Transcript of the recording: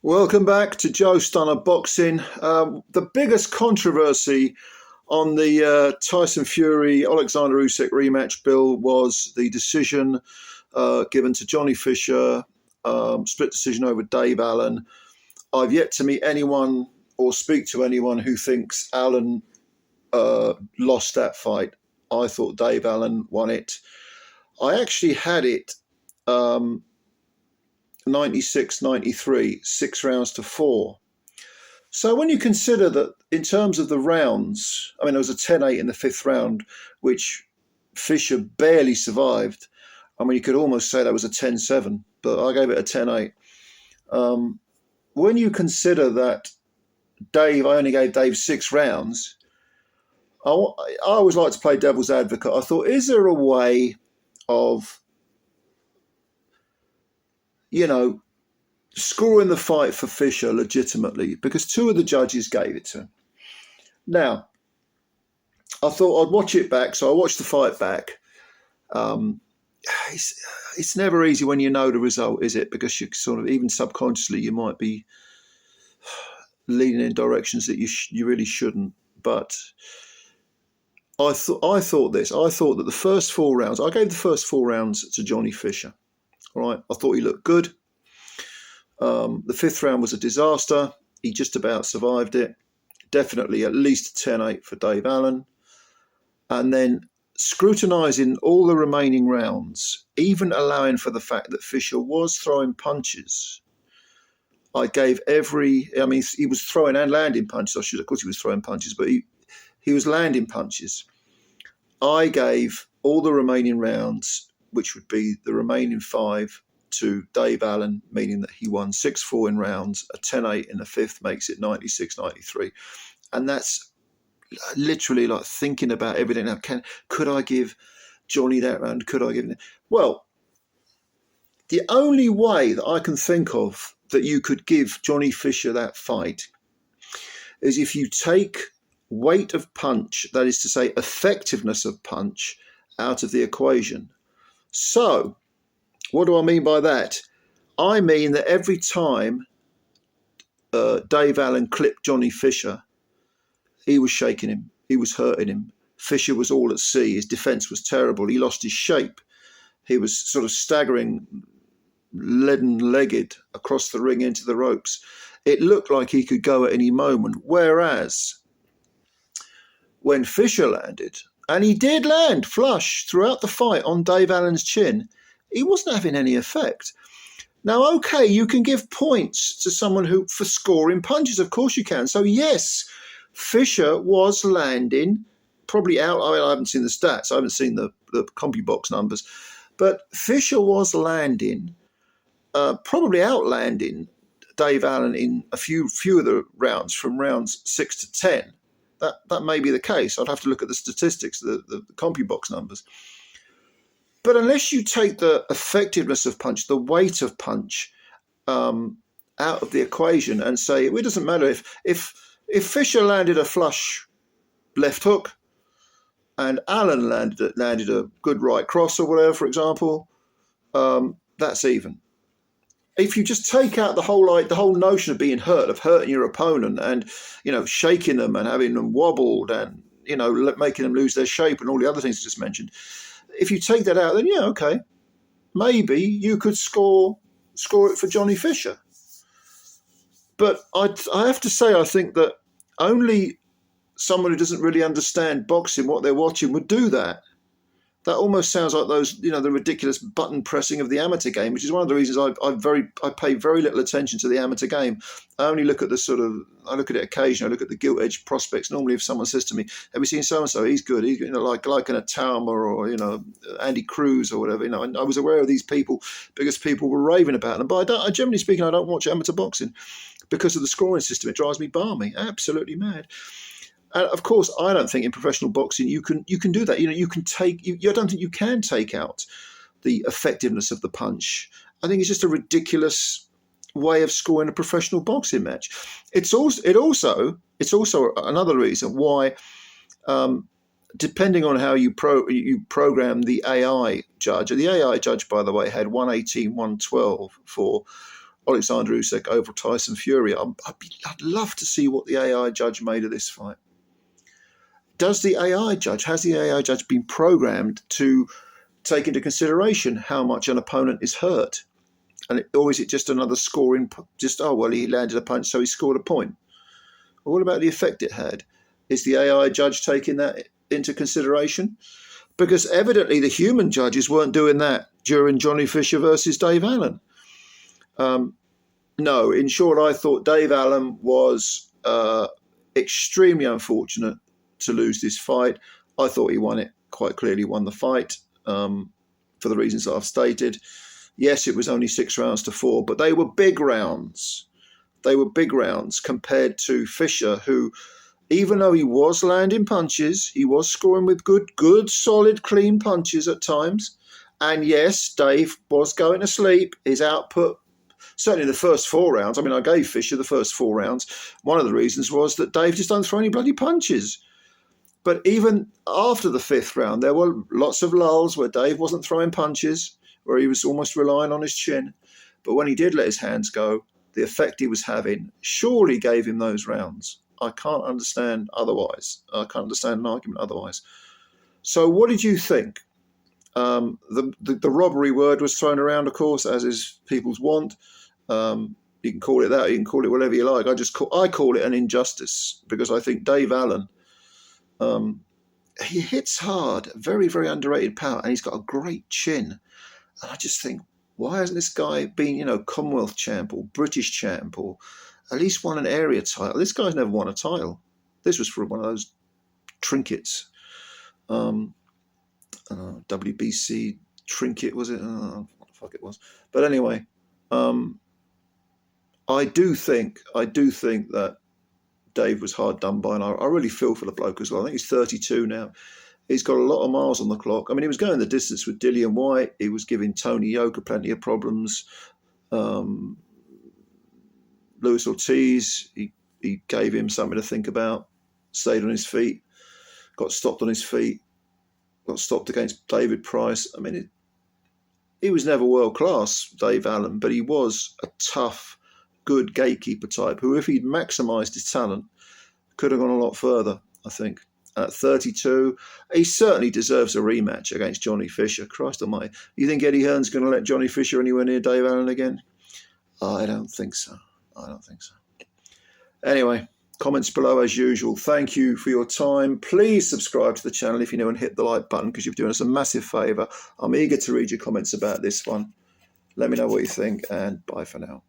Welcome back to Joe Stunner Boxing. The biggest controversy on the Tyson Fury Alexander Usyk rematch bill was the decision given to Johnny Fisher, split decision over Dave Allen. I've yet to meet anyone or speak to anyone who thinks Allen lost that fight. I thought Dave Allen won it. I actually had it 96-93, 6 rounds to 4. So when you consider that in terms of the rounds, I mean, there was a 10-8 in the fifth round, which Fisher barely survived. I mean, you could almost say that was a 10-7, but I gave it a 10-8. When you consider that I only gave Dave 6 rounds, I always like to play devil's advocate. I thought, is there a way of, scoring the fight for Fisher legitimately? Because two of the judges gave it to him. Now, I thought I'd watch it back, so I watched the fight back. It's never easy when you know the result, is it? Because you sort of, even subconsciously, you might be leaning in directions that you really shouldn't. But I thought that the first 4 rounds, I gave the first 4 rounds to Johnny Fisher. All right, I thought he looked good. The fifth round was a disaster. He just about survived it. Definitely at least 10-8 for Dave Allen. And then scrutinising all the remaining rounds, even allowing for the fact that Fisher was throwing punches, I gave he was throwing and landing punches. Of course he was throwing punches, but he was landing punches. I gave all the remaining rounds, which would be the remaining 5, to Dave Allen, meaning that he won 6-4 in rounds. A 10-8 in the fifth makes it 96-93. And that's literally like thinking about everything. Now, could I give Johnny that round? Could I give him? Well, the only way that I can think of that you could give Johnny Fisher that fight is if you take weight of punch, that is to say effectiveness of punch, out of the equation. So what do I mean by that? I mean that every time Dave Allen clipped Johnny Fisher, he was shaking him. He was hurting him. Fisher was all at sea. His defence was terrible. He lost his shape. He was sort of staggering leaden-legged across the ring into the ropes. It looked like he could go at any moment. Whereas when Fisher landed, and he did land flush throughout the fight on Dave Allen's chin, he wasn't having any effect. Now, okay, you can give points to someone for scoring punches. Of course you can. So, yes, Fisher was landing probably out. I haven't seen the stats. I haven't seen the CompuBox numbers. But Fisher was landing, probably outlanding Dave Allen in a few of the rounds, from rounds 6 to 10. That may be the case. I'd have to look at the statistics, the CompuBox numbers. But unless you take the effectiveness of punch, the weight of punch, out of the equation and say it doesn't matter if Fisher landed a flush left hook and Allen landed a good right cross or whatever, for example, that's even. If you just take out the whole notion of being hurt, of hurting your opponent, and shaking them and having them wobbled and making them lose their shape and all the other things I just mentioned. If you take that out, then yeah, okay, maybe you could score it for Johnny Fisher. But I have to say, I think that only someone who doesn't really understand boxing, what they're watching, would do that. That almost sounds like those, the ridiculous button pressing of the amateur game, which is one of the reasons I pay very little attention to the amateur game. I only look at I look at it occasionally. I look at the gilt-edged prospects. Normally, if someone says to me, "Have you seen so and so? He's good." He's like an Atama or Andy Cruz or whatever. I was aware of these people because people were raving about them. But generally speaking, I don't watch amateur boxing because of the scoring system. It drives me balmy, absolutely mad. And of course, I don't think in professional boxing you can do that. You can take. I don't think you can take out the effectiveness of the punch. I think it's just a ridiculous way of scoring a professional boxing match. It's also another reason why, depending on how you program the AI judge. The AI judge, by the way, had 118, 112 for Alexander Usyk over Tyson Fury. I'd love to see what the AI judge made of this fight. Has the AI judge been programmed to take into consideration how much an opponent is hurt? Or is it just another scoring, he landed a punch, so he scored a point? Well, what about the effect it had? Is the AI judge taking that into consideration? Because evidently the human judges weren't doing that during Johnny Fisher versus Dave Allen. No, in short, I thought Dave Allen was extremely unfortunate to lose this fight. I thought he won it, quite clearly won the fight for the reasons that I've stated. Yes, it was only 6 rounds to 4, but they were big rounds. They were big rounds compared to Fisher, who, even though he was landing punches, he was scoring with good, solid, clean punches at times. And yes, Dave was going to sleep. His output, certainly the first 4 rounds, I gave Fisher the first 4 rounds. One of the reasons was that Dave just don't throw any bloody punches. But even after the 5th round, there were lots of lulls where Dave wasn't throwing punches, where he was almost relying on his chin. But when he did let his hands go, the effect he was having surely gave him those rounds. I can't understand otherwise. I can't understand an argument otherwise. So what did you think? The robbery word was thrown around, of course, as is people's want. You can call it that. You can call it whatever you like. I call it an injustice, because I think Dave Allen, he hits hard, very, very underrated power, and he's got a great chin. And I just think, why hasn't this guy been, Commonwealth champ or British champ or at least won an area title? This guy's never won a title. This was for one of those trinkets. WBC trinket, was it? What the fuck it was. But anyway, I do think that Dave was hard done by, and I really feel for the bloke as well. I think he's 32 now. He's got a lot of miles on the clock. He was going the distance with Dillian White. He was giving Tony Yoka plenty of problems. Luis Ortiz, he gave him something to think about. Stayed on his feet. Got stopped on his feet. Got stopped against David Price. He was never world class, Dave Allen, but he was a tough, good gatekeeper type who, if he'd maximised his talent, could have gone a lot further, I think. At 32, he certainly deserves a rematch against Johnny Fisher. Christ almighty. You think Eddie Hearn's going to let Johnny Fisher anywhere near Dave Allen again? I don't think so. Anyway, comments below as usual. Thank you for your time. Please subscribe to the channel if you're new and hit the like button, because you're doing us a massive favour. I'm eager to read your comments about this one. Let me know what you think, and bye for now.